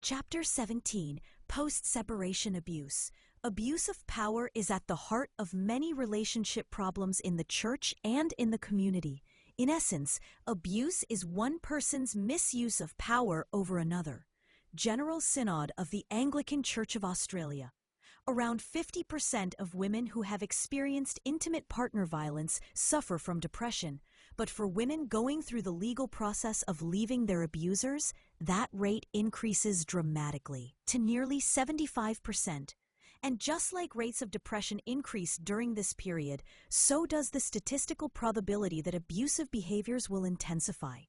Chapter 17, Post-Separation Abuse. Abuse of power is at the heart of many relationship problems in the church and in the community. In essence, abuse is one person's misuse of power over another. General Synod of the Anglican Church of Australia. Around 50% of women who have experienced intimate partner violence suffer from depression, but for women going through the legal process of leaving their abusers, that rate increases dramatically to nearly 75%. And just like rates of depression increase during this period, so does the statistical probability that abusive behaviors will intensify.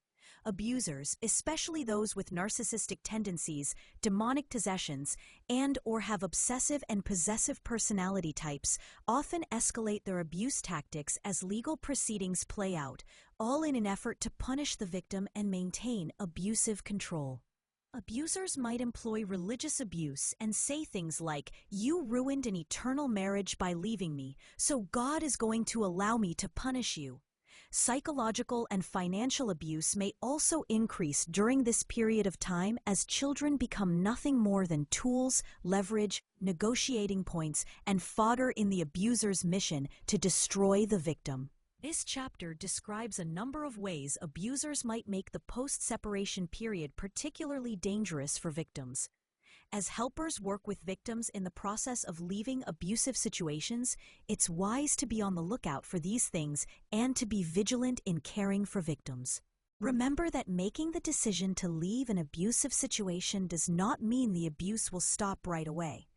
Abusers, especially those with narcissistic tendencies, demonic possessions, and/or have obsessive and possessive personality types, often escalate their abuse tactics as legal proceedings play out, all in an effort to punish the victim and maintain abusive control. Abusers might employ religious abuse and say things like, "You ruined an eternal marriage by leaving me, so God is going to allow me to punish you." Psychological and financial abuse may also increase during this period of time as children become nothing more than tools, leverage, negotiating points, and fodder in the abuser's mission to destroy the victim. This chapter describes a number of ways abusers might make the post-separation period particularly dangerous for victims. As helpers work with victims in the process of leaving abusive situations, it's wise to be on the lookout for these things and to be vigilant in caring for victims. Remember that making the decision to leave an abusive situation does not mean the abuse will stop right away.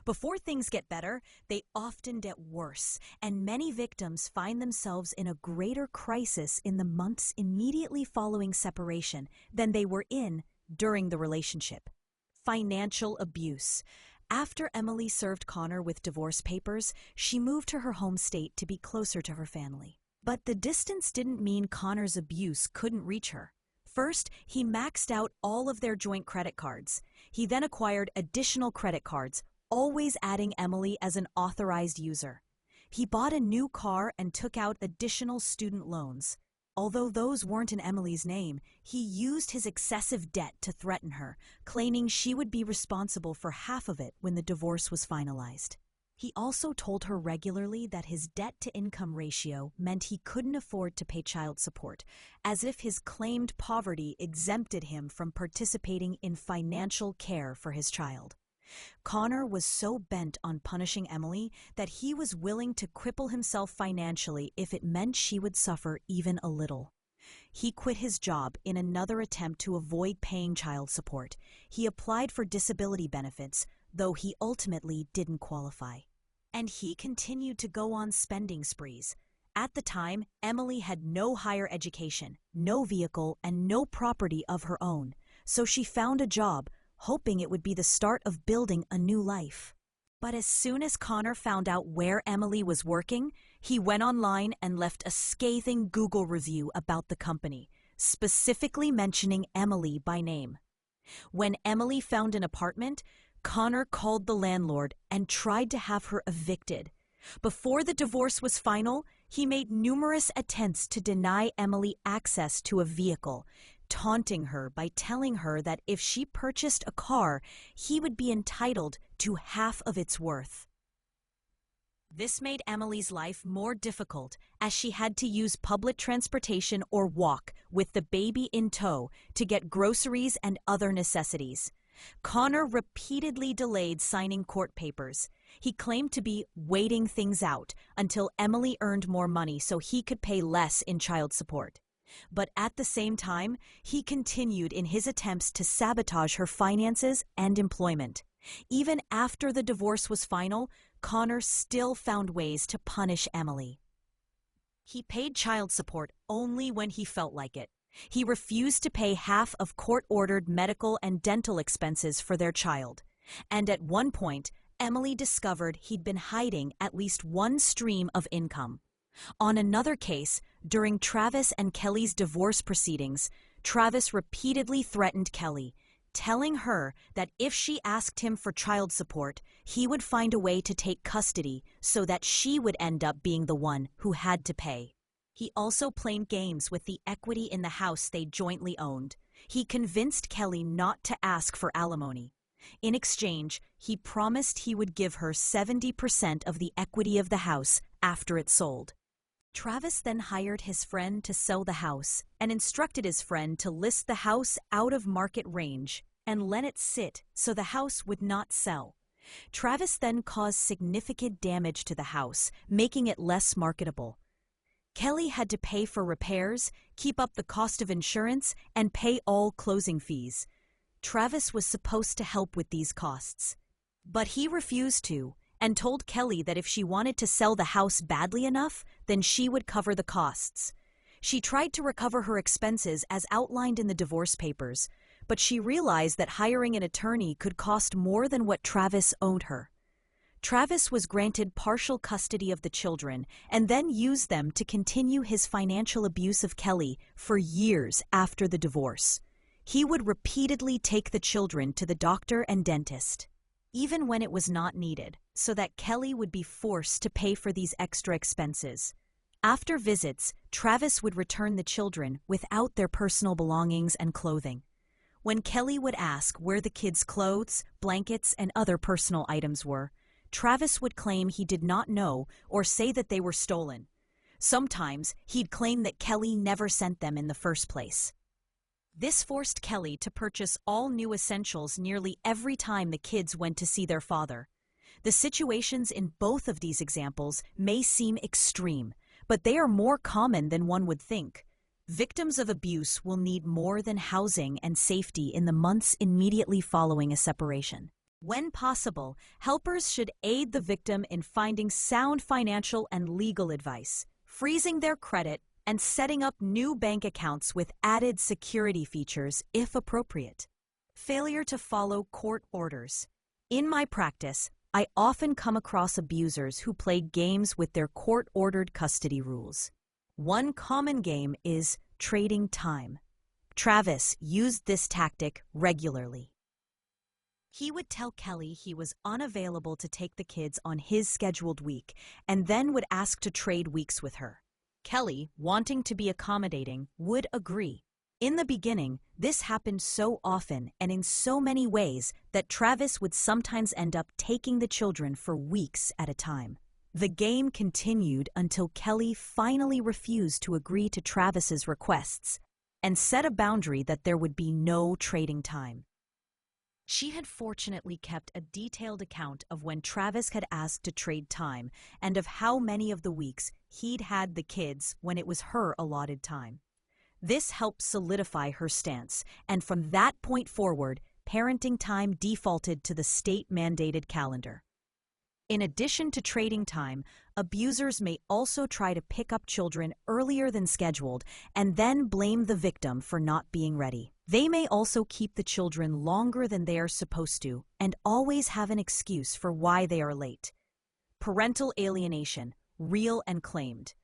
Before things get better, they often get worse, and many victims find themselves in a greater crisis in the months immediately following separation than they were in during the relationship. Financial abuse. After Emily served Connor with divorce papers, she moved to her home state to be closer to her family. But the distance didn't mean Connor's abuse couldn't reach her. First, he maxed out all of their joint credit cards. He then acquired additional credit cards, always adding Emily as an authorized user. He bought a new car and took out additional student loans. Although those weren't in Emily's name, he used his excessive debt to threaten her, claiming she would be responsible for half of it when the divorce was finalized. He also told her regularly that his debt-to-income ratio meant he couldn't afford to pay child support, as if his claimed poverty exempted him from participating in financial care for his child. Connor was so bent on punishing Emily that he was willing to cripple himself financially if it meant she would suffer even a little. He quit his job in another attempt to avoid paying child support. He applied for disability benefits, though he ultimately didn't qualify. And he continued to go on spending sprees. At the time, Emily had no higher education, no vehicle, and no property of her own, so she found a job, hoping it would be the start of building a new life. But as soon as Connor found out where Emily was working, he went online and left a scathing Google review about the company, specifically mentioning Emily by name. When Emily found an apartment, Connor called the landlord and tried to have her evicted. Before the divorce was final, he made numerous attempts to deny Emily access to a vehicle, taunting her by telling her that if she purchased a car, he would be entitled to half of its worth. This made Emily's life more difficult as she had to use public transportation or walk with the baby in tow to get groceries and other necessities. Connor repeatedly delayed signing court papers. He claimed to be waiting things out until Emily earned more money so he could pay less in child support. But at the same time, he continued in his attempts to sabotage her finances and employment. Even after the divorce was final, Connor still found ways to punish Emily. He paid child support only when he felt like it. He refused to pay half of court-ordered medical and dental expenses for their child. And at one point, Emily discovered he'd been hiding at least one stream of income. On another case, during Travis and Kelly's divorce proceedings, Travis repeatedly threatened Kelly, telling her that if she asked him for child support, he would find a way to take custody so that she would end up being the one who had to pay. He also played games with the equity in the house they jointly owned. He convinced Kelly not to ask for alimony. In exchange, he promised he would give her 70% of the equity of the house after it sold. Travis then hired his friend to sell the house and instructed his friend to list the house out of market range and let it sit so the house would not sell. Travis then caused significant damage to the house, making it less marketable. Kelly had to pay for repairs, keep up the cost of insurance, and pay all closing fees. Travis was supposed to help with these costs, but he refused to and told Kelly that if she wanted to sell the house badly enough, then she would cover the costs. She tried to recover her expenses as outlined in the divorce papers, but she realized that hiring an attorney could cost more than what Travis owed her. Travis was granted partial custody of the children and then used them to continue his financial abuse of Kelly for years after the divorce. He would repeatedly take the children to the doctor and dentist, even when it was not needed, so that Kelly would be forced to pay for these extra expenses. After visits, Travis would return the children without their personal belongings and clothing. When Kelly would ask where the kids' clothes, blankets, and other personal items were, Travis would claim he did not know or say that they were stolen. Sometimes he'd claim that Kelly never sent them in the first place. This forced Kelly to purchase all new essentials nearly every time the kids went to see their father. The situations in both of these examples may seem extreme, but they are more common than one would think. Victims of abuse will need more than housing and safety in the months immediately following a separation. When possible, helpers should aid the victim in finding sound financial and legal advice, freezing their credit, and setting up new bank accounts with added security features if appropriate. Failure to follow court orders. In my practice, I often come across abusers who play games with their court-ordered custody rules. One common game is trading time. Travis used this tactic regularly. He would tell Kelly he was unavailable to take the kids on his scheduled week and then would ask to trade weeks with her. Kelly, wanting to be accommodating, would agree. In the beginning, this happened so often and in so many ways that Travis would sometimes end up taking the children for weeks at a time. The game continued until Kelly finally refused to agree to Travis's requests and set a boundary that there would be no trading time. She had fortunately kept a detailed account of when Travis had asked to trade time and of how many of the weeks he'd had the kids when it was her allotted time. This helped solidify her stance, and from that point forward, parenting time defaulted to the state-mandated calendar. In addition to trading time, abusers may also try to pick up children earlier than scheduled and then blame the victim for not being ready. They may also keep the children longer than they are supposed to and always have an excuse for why they are late. Parental alienation, real and claimed.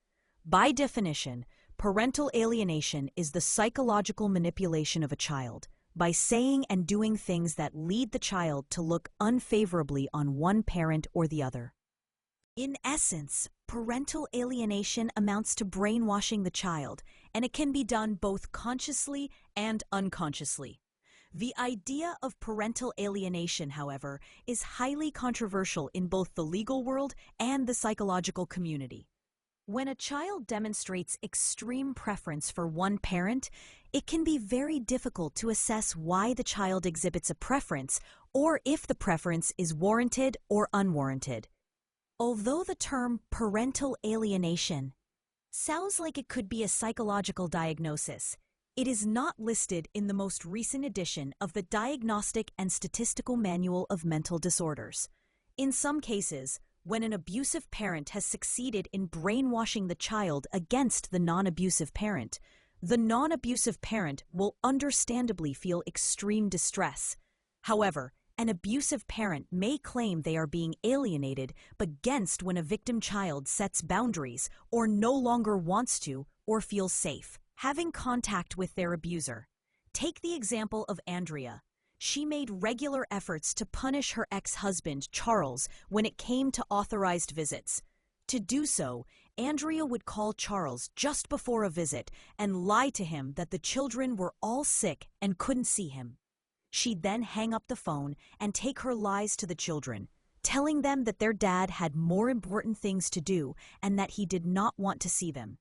By definition, parental alienation is the psychological manipulation of a child by saying and doing things that lead the child to look unfavorably on one parent or the other. In essence, parental alienation amounts to brainwashing the child, and it can be done both consciously and unconsciously. The idea of parental alienation, however, is highly controversial in both the legal world and the psychological community. When a child demonstrates extreme preference for one parent, it can be very difficult to assess why the child exhibits a preference or if the preference is warranted or unwarranted. Although the term parental alienation sounds like it could be a psychological diagnosis, it is not listed in the most recent edition of the Diagnostic and Statistical Manual of Mental Disorders. In some cases, when an abusive parent has succeeded in brainwashing the child against the non-abusive parent, the non-abusive parent will understandably feel extreme distress. However, an abusive parent may claim they are being alienated against when a victim child sets boundaries or no longer wants to or feels safe having contact with their abuser. Take the example of Andrea. She made regular efforts to punish her ex-husband, Charles, when it came to authorized visits. To do so, Andrea would call Charles just before a visit and lie to him that the children were all sick and couldn't see him. She'd then hang up the phone and take her lies to the children, telling them that their dad had more important things to do and that he did not want to see them.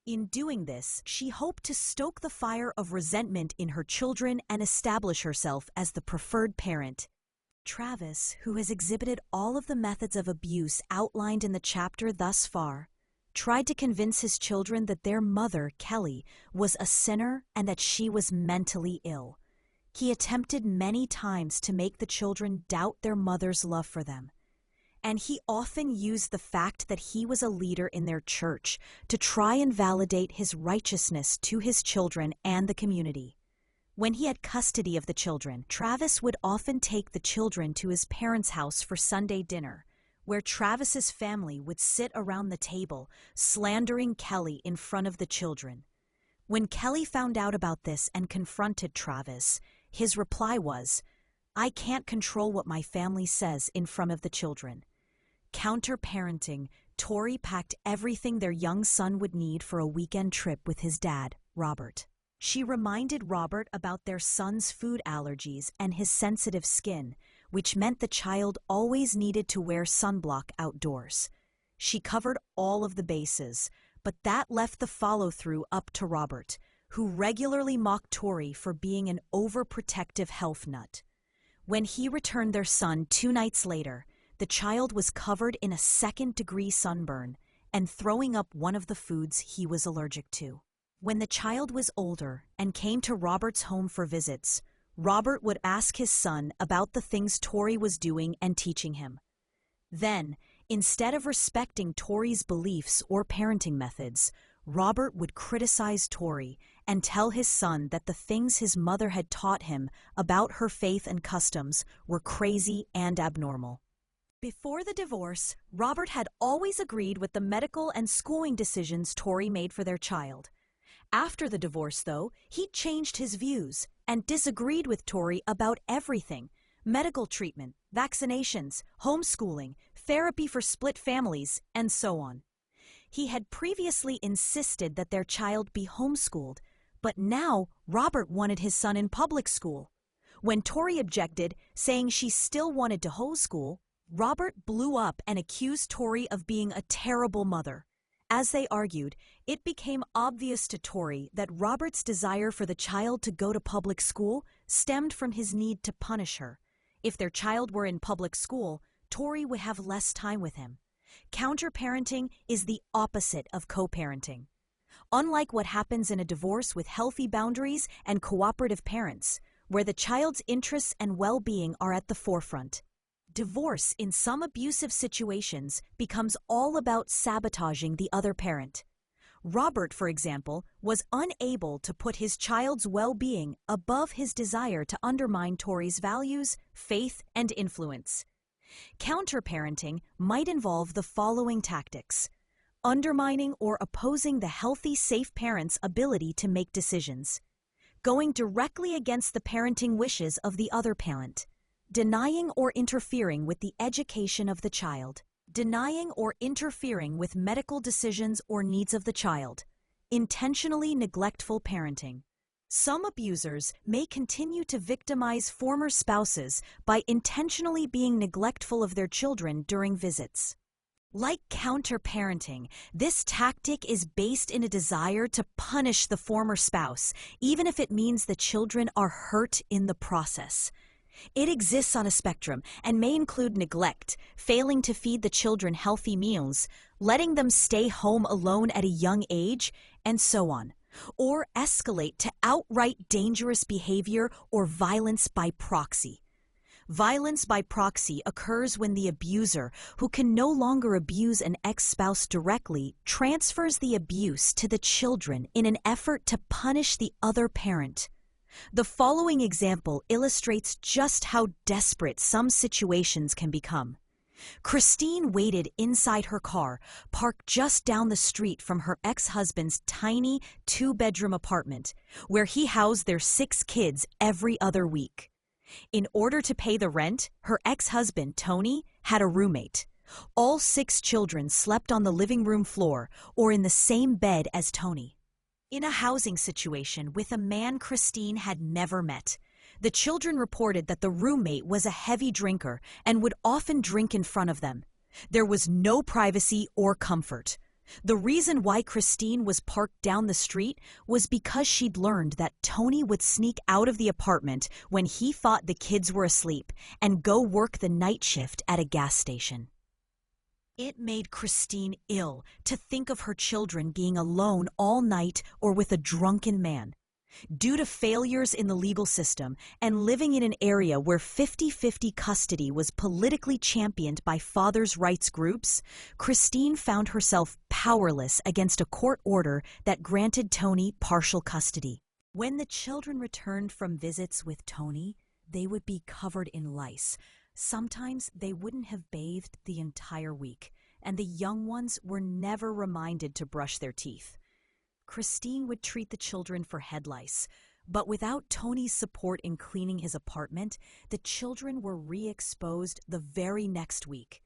In doing this, she hoped to stoke the fire of resentment in her children and establish herself as the preferred parent. Travis, who has exhibited all of the methods of abuse outlined in the chapter thus far, tried to convince his children that their mother, Kelly, was a sinner and that she was mentally ill. He attempted many times to make the children doubt their mother's love for them. And he often used the fact that he was a leader in their church to try and validate his righteousness to his children and the community. When he had custody of the children, Travis would often take the children to his parents' house for Sunday dinner, where Travis's family would sit around the table, slandering Kelly in front of the children. When Kelly found out about this and confronted Travis, his reply was, "I can't control what my family says in front of the children." Counter-parenting, Tori packed everything their young son would need for a weekend trip with his dad, Robert. She reminded Robert about their son's food allergies and his sensitive skin, which meant the child always needed to wear sunblock outdoors. She covered all of the bases, but that left the follow-through up to Robert, who regularly mocked Tori for being an overprotective health nut. When he returned their son 2 nights later, the child was covered in a 2nd-degree sunburn and throwing up one of the foods he was allergic to. When the child was older and came to Robert's home for visits, Robert would ask his son about the things Tori was doing and teaching him. Then, instead of respecting Tori's beliefs or parenting methods, Robert would criticize Tori and tell his son that the things his mother had taught him about her faith and customs were crazy and abnormal. Before the divorce, Robert had always agreed with the medical and schooling decisions Tori made for their child. After the divorce, though, he changed his views and disagreed with Tori about everything: medical treatment, vaccinations, homeschooling, therapy for split families, and so on. He had previously insisted that their child be homeschooled, but now Robert wanted his son in public school. When Tori objected, saying she still wanted to homeschool, Robert blew up and accused Tori of being a terrible mother. As they argued, it became obvious to Tori that Robert's desire for the child to go to public school stemmed from his need to punish her. If their child were in public school, Tori would have less time with him. Counter-parenting is the opposite of co-parenting. Unlike what happens in a divorce with healthy boundaries and cooperative parents, where the child's interests and well-being are at the forefront, divorce in some abusive situations becomes all about sabotaging the other parent. Robert, for example, was unable to put his child's well-being above his desire to undermine Tori's values, faith, and influence. Counter-parenting might involve the following tactics: undermining or opposing the healthy, safe parent's ability to make decisions, going directly against the parenting wishes of the other parent, denying or interfering with the education of the child, denying or interfering with medical decisions or needs of the child, intentionally neglectful parenting. Some abusers may continue to victimize former spouses by intentionally being neglectful of their children during visits. Like counter-parenting, this tactic is based in a desire to punish the former spouse, even if it means the children are hurt in the process. It exists on a spectrum and may include neglect, failing to feed the children healthy meals, letting them stay home alone at a young age, and so on, or escalate to outright dangerous behavior or violence by proxy. Violence by proxy occurs when the abuser, who can no longer abuse an ex-spouse directly, transfers the abuse to the children in an effort to punish the other parent. The following example illustrates just how desperate some situations can become. Christine waited inside her car, parked just down the street from her ex-husband's tiny 2-bedroom apartment, where he housed their 6 kids every other week. In order to pay the rent, her ex-husband, Tony, had a roommate. All 6 children slept on the living room floor or in the same bed as Tony. In a housing situation with a man Christine had never met, the children reported that the roommate was a heavy drinker and would often drink in front of them. There was no privacy or comfort. The reason why Christine was parked down the street was because she'd learned that Tony would sneak out of the apartment when he thought the kids were asleep and go work the night shift at a gas station. It made Christine ill to think of her children being alone all night or with a drunken man. Due to failures in the legal system and living in an area where 50-50 custody was politically championed by fathers' rights groups, Christine found herself powerless against a court order that granted Tony partial custody. When the children returned from visits with Tony, they would be covered in lice. Sometimes they wouldn't have bathed the entire week, and the young ones were never reminded to brush their teeth. Christine would treat the children for head lice, but without Tony's support in cleaning his apartment, the children were re-exposed the very next week.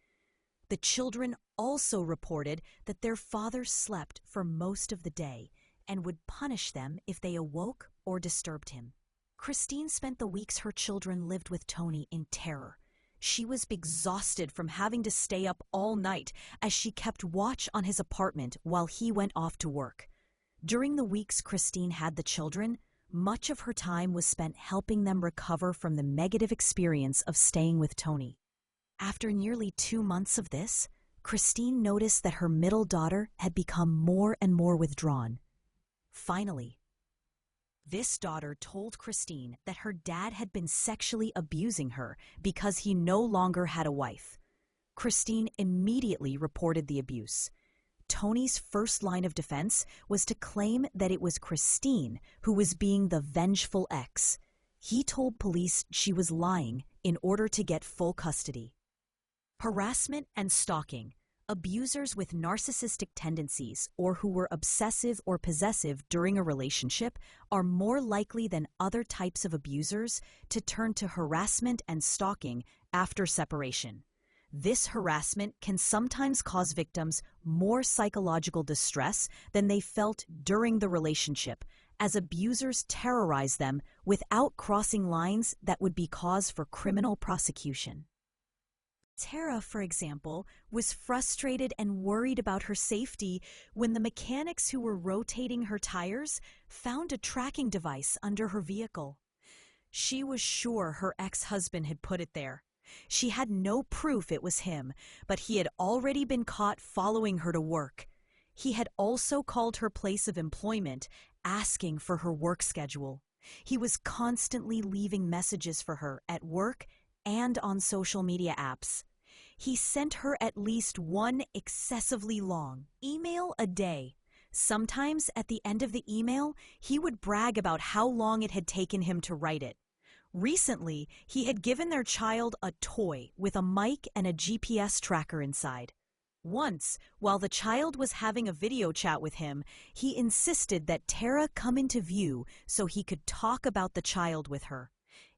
The children also reported that their father slept for most of the day and would punish them if they awoke or disturbed him. Christine spent the weeks her children lived with Tony in terror. She was exhausted from having to stay up all night as she kept watch on his apartment while he went off to work. During the weeks Christine had the children, much of her time was spent helping them recover from the negative experience of staying with Tony. After nearly 2 months of this, Christine noticed that her middle daughter had become more and more withdrawn. Finally, this daughter told Christine that her dad had been sexually abusing her because he no longer had a wife. Christine immediately reported the abuse. Tony's first line of defense was to claim that it was Christine who was being the vengeful ex. He told police she was lying in order to get full custody. Harassment and stalking. Abusers with narcissistic tendencies or who were obsessive or possessive during a relationship are more likely than other types of abusers to turn to harassment and stalking after separation. This harassment can sometimes cause victims more psychological distress than they felt during the relationship, as abusers terrorize them without crossing lines that would be cause for criminal prosecution. Tara, for example, was frustrated and worried about her safety when the mechanics who were rotating her tires found a tracking device under her vehicle. She was sure her ex-husband had put it there. She had no proof it was him, but he had already been caught following her to work. He had also called her place of employment, asking for her work schedule. He was constantly leaving messages for her at work and on social media apps. He sent her at least one excessively long email a day. Sometimes at the end of the email, he would brag about how long it had taken him to write it. Recently, he had given their child a toy with a mic and a GPS tracker inside. Once, while the child was having a video chat with him, he insisted that Tara come into view so he could talk about the child with her.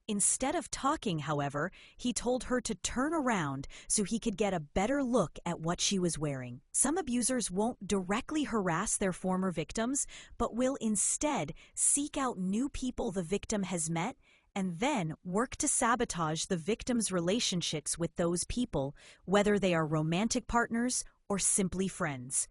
Instead of talking, however, he told her to turn around so he could get a better look at what she was wearing. Some abusers won't directly harass their former victims, but will instead seek out new people the victim has met and then work to sabotage the victim's relationships with those people, whether they are romantic partners or simply friends.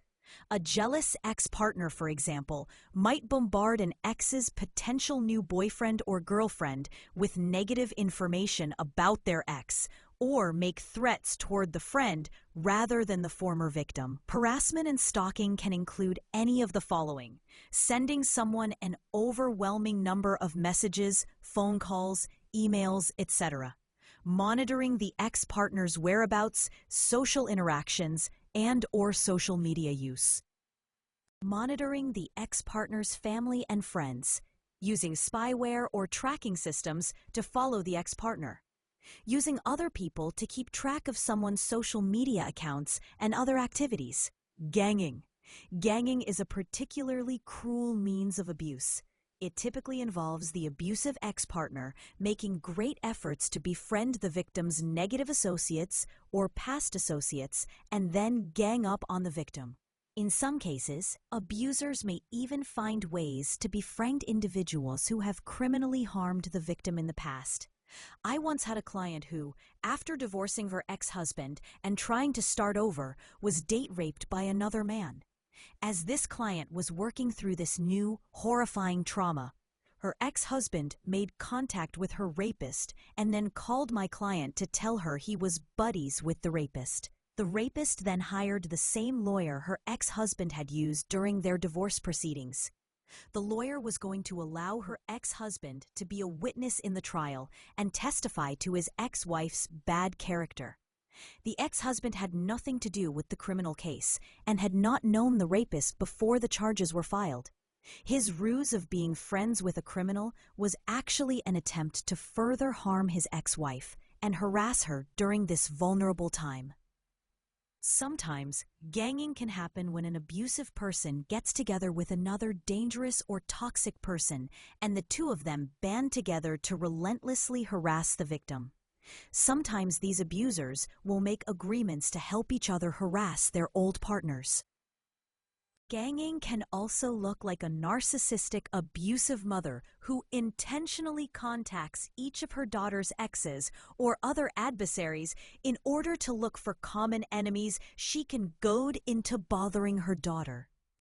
A jealous ex-partner, for example, might bombard an ex's potential new boyfriend or girlfriend with negative information about their ex, or make threats toward the friend rather than the former victim. Harassment and stalking can include any of the following: sending someone an overwhelming number of messages, phone calls, emails, etc., monitoring the ex-partner's whereabouts, social interactions, and/or social media use, monitoring the ex-partner's family and friends, using spyware or tracking systems to follow the ex-partner, using other people to keep track of someone's social media accounts and other activities. Ganging. Ganging is a particularly cruel means of abuse. It typically involves the abusive ex-partner making great efforts to befriend the victim's negative associates or past associates and then gang up on the victim. In some cases, abusers may even find ways to befriend individuals who have criminally harmed the victim in the past. I once had a client who, after divorcing her ex-husband and trying to start over, was date raped by another man. As this client was working through this new, horrifying trauma, her ex-husband made contact with her rapist and then called my client to tell her he was buddies with the rapist. The rapist then hired the same lawyer her ex-husband had used during their divorce proceedings. The lawyer was going to allow her ex-husband to be a witness in the trial and testify to his ex-wife's bad character. The ex-husband had nothing to do with the criminal case and had not known the rapist before the charges were filed. His ruse of being friends with a criminal was actually an attempt to further harm his ex-wife and harass her during this vulnerable time. Sometimes, ganging can happen when an abusive person gets together with another dangerous or toxic person, and the two of them band together to relentlessly harass the victim. Sometimes these abusers will make agreements to help each other harass their old partners. Ganging can also look like a narcissistic, abusive mother who intentionally contacts each of her daughter's exes or other adversaries in order to look for common enemies she can goad into bothering her daughter.